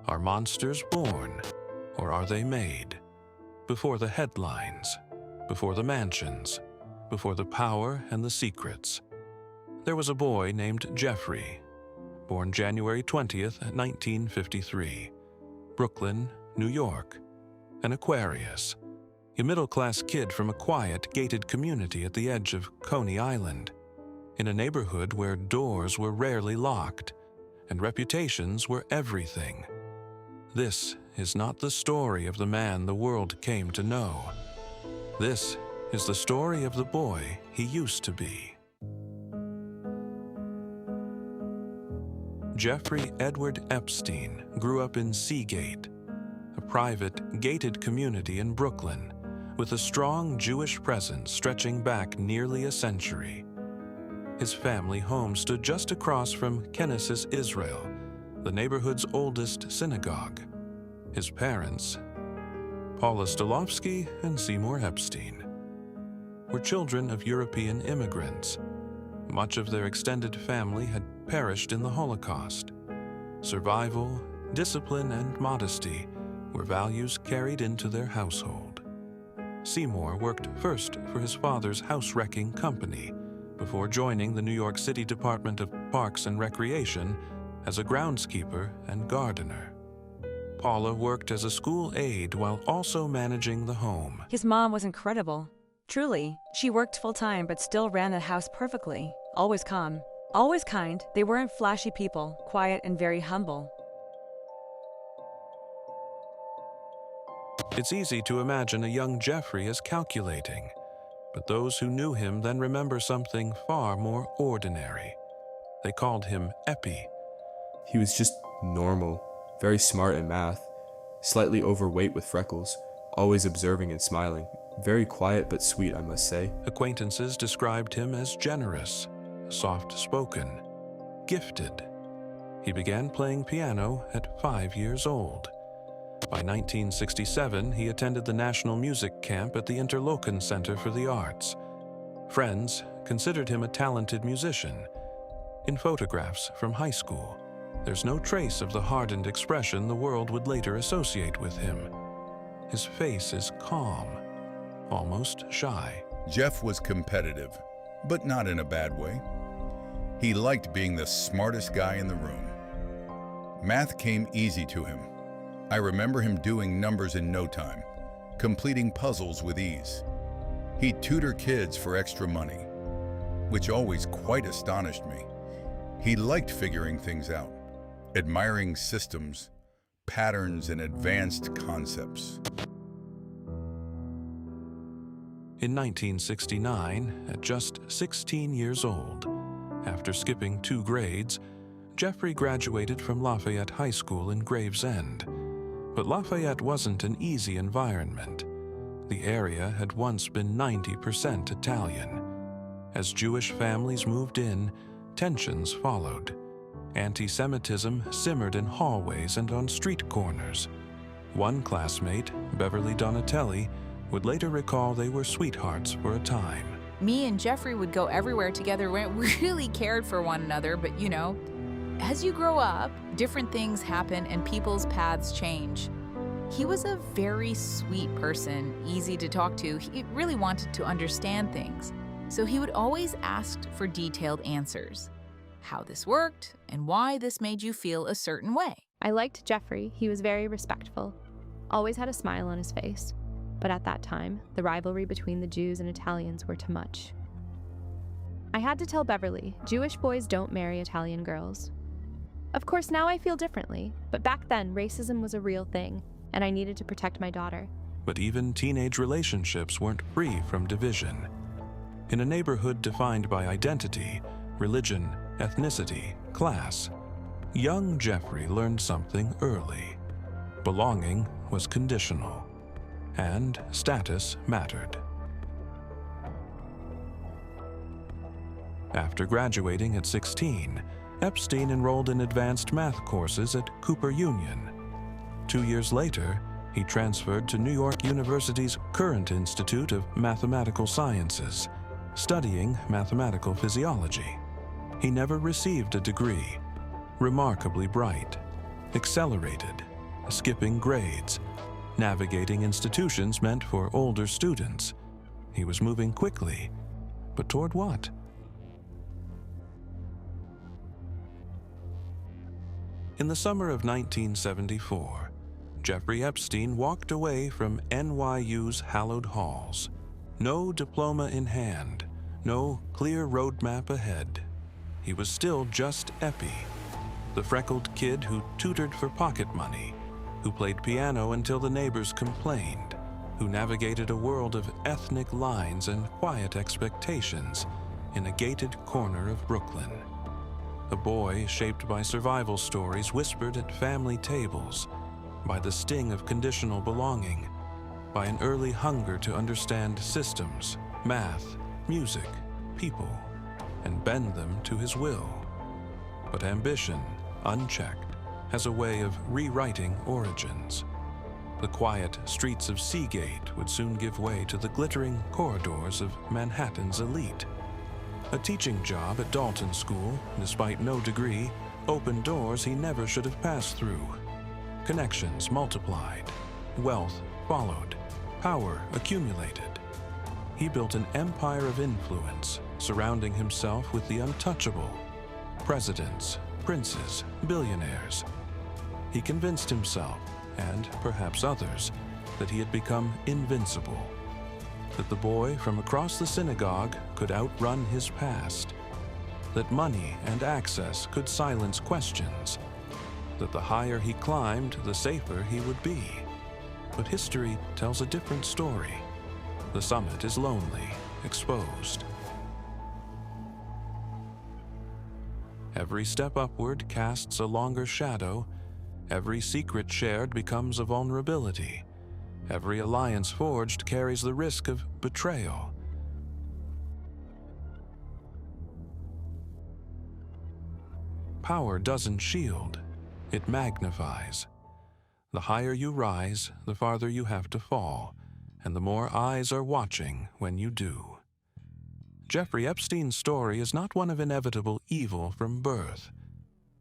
Are monsters born, or are they made? Before the headlines, before the mansions, before the power and the secrets. There was a boy named Jeffrey, born January 20th, 1953, Brooklyn, New York, an Aquarius, a middle-class kid from a quiet, gated community at the edge of Coney Island, in a neighborhood where doors were rarely locked and reputations were everything. This is not the story of the man the world came to know. This is the story of the boy he used to be. Jeffrey Edward Epstein grew up in Seagate, a private, gated community in Brooklyn with a strong Jewish presence stretching back nearly a century. His family home stood just across from Knesset Israel, the neighborhood's oldest synagogue. His parents, Paula Stolovsky and Seymour Epstein, were children of European immigrants. Much of their extended family had perished in the Holocaust. Survival, discipline, and modesty were values carried into their household. Seymour worked first for his father's house-wrecking company before joining the New York City Department of Parks and Recreation as a groundskeeper and gardener. Paula worked as a school aide while also managing the home. His mom was incredible. Truly, she worked full-time but still ran the house perfectly. Always calm, always kind. They weren't flashy people, quiet and very humble. It's easy to imagine a young Jeffrey as calculating, but those who knew him then remember something far more ordinary. They called him Epi. He was just normal, very smart in math, slightly overweight with freckles, always observing and smiling. Very quiet but sweet, I must say. Acquaintances described him as generous, soft-spoken, gifted. He began playing piano at 5 years old. By 1967, he attended the National Music Camp at the Interlochen Center for the Arts. Friends considered him a talented musician. In photographs from high school, there's no trace of the hardened expression the world would later associate with him. His face is calm, almost shy. Jeff was competitive, but not in a bad way. He liked being the smartest guy in the room. Math came easy to him. I remember him doing numbers in no time, completing puzzles with ease. He'd tutor kids for extra money, which always quite astonished me. He liked figuring things out, admiring systems, patterns, and advanced concepts. In 1969, at just 16 years old, after skipping 2 grades, Jeffrey graduated from Lafayette High School in Gravesend. But Lafayette wasn't an easy environment. The area had once been 90% Italian. As Jewish families moved in, tensions followed. Anti-Semitism simmered in hallways and on street corners. One classmate, Beverly Donatelli, would later recall they were sweethearts for a time. Me and Jeffrey would go everywhere together. We really cared for one another, but you know, as you grow up, different things happen and people's paths change. He was a very sweet person, easy to talk to. He really wanted to understand things. So he would always ask for detailed answers. How this worked and why this made you feel a certain way. I liked Jeffrey. He was very respectful, always had a smile on his face. But at that time, the rivalry between the Jews and Italians were too much. I had to tell Beverly, Jewish boys don't marry Italian girls. Of course, now I feel differently, but back then, racism was a real thing, and I needed to protect my daughter. But even teenage relationships weren't free from division. In a neighborhood defined by identity, religion, ethnicity, class, young Jeffrey learned something early. Belonging was conditional, and status mattered. After graduating at 16, Epstein enrolled in advanced math courses at Cooper Union. 2 years later, he transferred to New York University's Current Institute of Mathematical Sciences, studying mathematical physiology. He never received a degree. Remarkably bright, accelerated, skipping grades, navigating institutions meant for older students. He was moving quickly, but toward what? In the summer of 1974, Jeffrey Epstein walked away from NYU's hallowed halls. No diploma in hand, no clear roadmap ahead. He was still just Epi, the freckled kid who tutored for pocket money, who played piano until the neighbors complained, who navigated a world of ethnic lines and quiet expectations in a gated corner of Brooklyn. A boy shaped by survival stories whispered at family tables, by the sting of conditional belonging, by an early hunger to understand systems, math, music, people, and bend them to his will. But ambition, unchecked, has a way of rewriting origins. The quiet streets of Seagate would soon give way to the glittering corridors of Manhattan's elite. A teaching job at Dalton School, despite no degree, opened doors he never should have passed through. Connections multiplied, wealth followed, power accumulated. He built an empire of influence, surrounding himself with the untouchable. Presidents, princes, billionaires. He convinced himself, and perhaps others, that he had become invincible. That the boy from across the synagogue could outrun his past. That money and access could silence questions. That the higher he climbed, the safer he would be. But history tells a different story. The summit is lonely, exposed. Every step upward casts a longer shadow. Every secret shared becomes a vulnerability. Every alliance forged carries the risk of betrayal. Power doesn't shield, it magnifies. The higher you rise, the farther you have to fall, and the more eyes are watching when you do. Jeffrey Epstein's story is not one of inevitable evil from birth.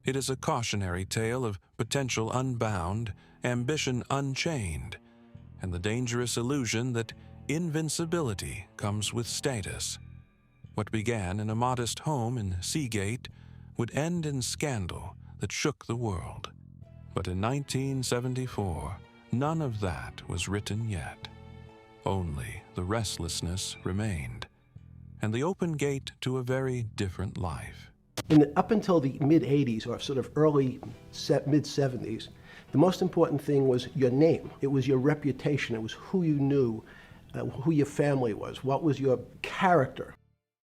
It is a cautionary tale of potential unbound, ambition unchained, and the dangerous illusion that invincibility comes with status. What began in a modest home in Seagate would end in scandal that shook the world. But in 1974, none of that was written yet. Only the restlessness remained, and the open gate to a very different life. Up until the mid-'80s, or sort of early mid-'70s, the most important thing was your name. It was your reputation. It was who you knew, who your family was, what was your character.